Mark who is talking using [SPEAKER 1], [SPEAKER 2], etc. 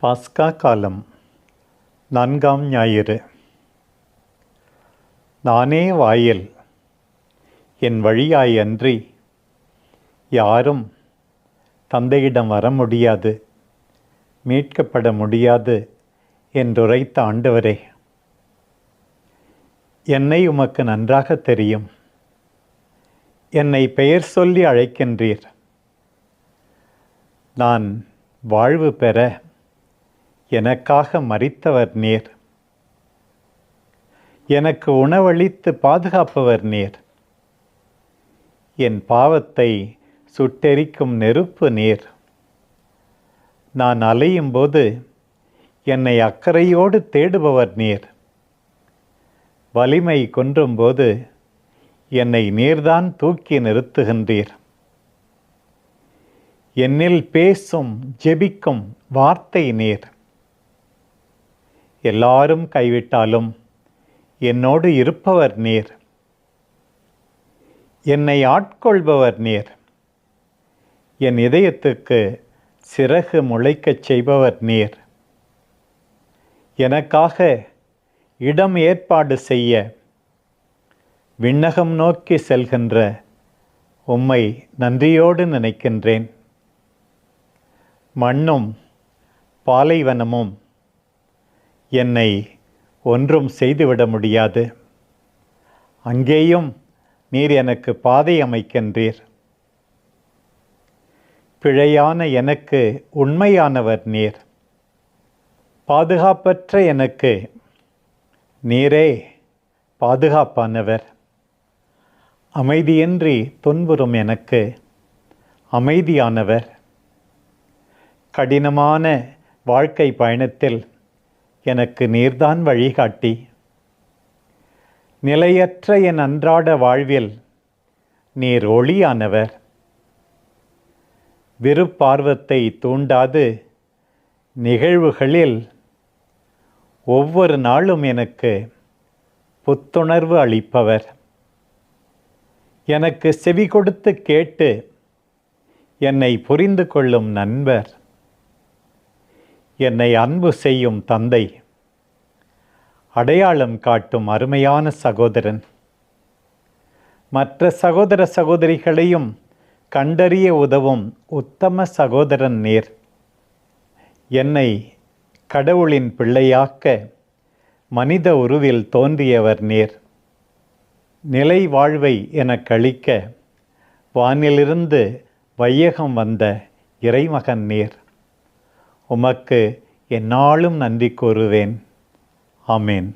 [SPEAKER 1] பாஸ்கா காலம் 4ஆம் ஞாயிறு. நானே வாயில், என் வழியாய் அன்றி யாரும் தந்தையிடம் வர முடியாது, மீட்கப்பட முடியாது என்றுரைத்த ஆண்டவரே, என்னை உமக்கு நன்றாக தெரியும். என்னை பெயர் சொல்லி அழைக்கின்றீர். நான் வாழ்வு பெற எனக்காக மரித்தவர் நீர். எனக்கு உணவளித்து பாதுகாப்பவர் நீர். என் பாவத்தை சுட்டெரிக்கும் நெருப்பு நீர். நான் அலையும் போது என்னை அக்கறையோடு தேடுபவர் நீர். வலிமை குன்றும்போது என்னை நீர்தான் தூக்கி நிறுத்துகின்றீர். என்னில் பேசும் ஜெபிக்கும் வார்த்தை நீர். எல்லாரும் கைவிட்டாலும் என்னோடு இருப்பவர் நீர். என்னை ஆட்கொள்பவர் நீர். என் இதயத்துக்கு சிறகு முளைக்கச் செய்பவர் நீர். எனக்காக இடம் ஏற்பாடு செய்ய விண்ணகம் நோக்கி செல்கின்ற உம்மை நன்றியோடு நினைக்கின்றேன். மண்ணும் பாலைவனமும் என்னை ஒன்றும் செய்துவிட முடியாது. அங்கேயும் நீர் எனக்கு பாதை அமைக்கின்றீர். பிழையான எனக்கு உண்மையானவர் நீர். பாதுகாப்பற்ற எனக்கு நீரே பாதுகாப்பானவர். அமைதியின்றி துன்புறும் எனக்கு அமைதியானவர். கடினமான வாழ்க்கை பயணத்தில் எனக்கு நீர்தான் வழிகாட்டி. நிலையற்ற என் அன்றாட வாழ்வில் நீர் ஒளியானவர். விருப்பார்வத்தை தூண்டாது நிகழ்வுகளில் ஒவ்வொரு நாளும் எனக்கு புத்துணர்வு அளிப்பவர். எனக்கு செவி கொடுத்து கேட்டு என்னை புரிந்து கொள்ளும் நண்பர். என்னை அன்பு செய்யும் தந்தை. அடையாளம் காட்டும் அருமையான சகோதரன். மற்ற சகோதர சகோதரிகளையும் கண்டறிய உதவும் உத்தம சகோதரன் நீர். என்னை கடவுளின் பிள்ளையாக்க மனித உருவில் தோன்றியவர் நீர். நிலை வாழ்வை எனக்களிக்க வானிலிருந்து வையகம் வந்த இறைமகன் நீர். உமக்கு எந்நாளும் நன்றி கூறுவேன். ஆமேன்.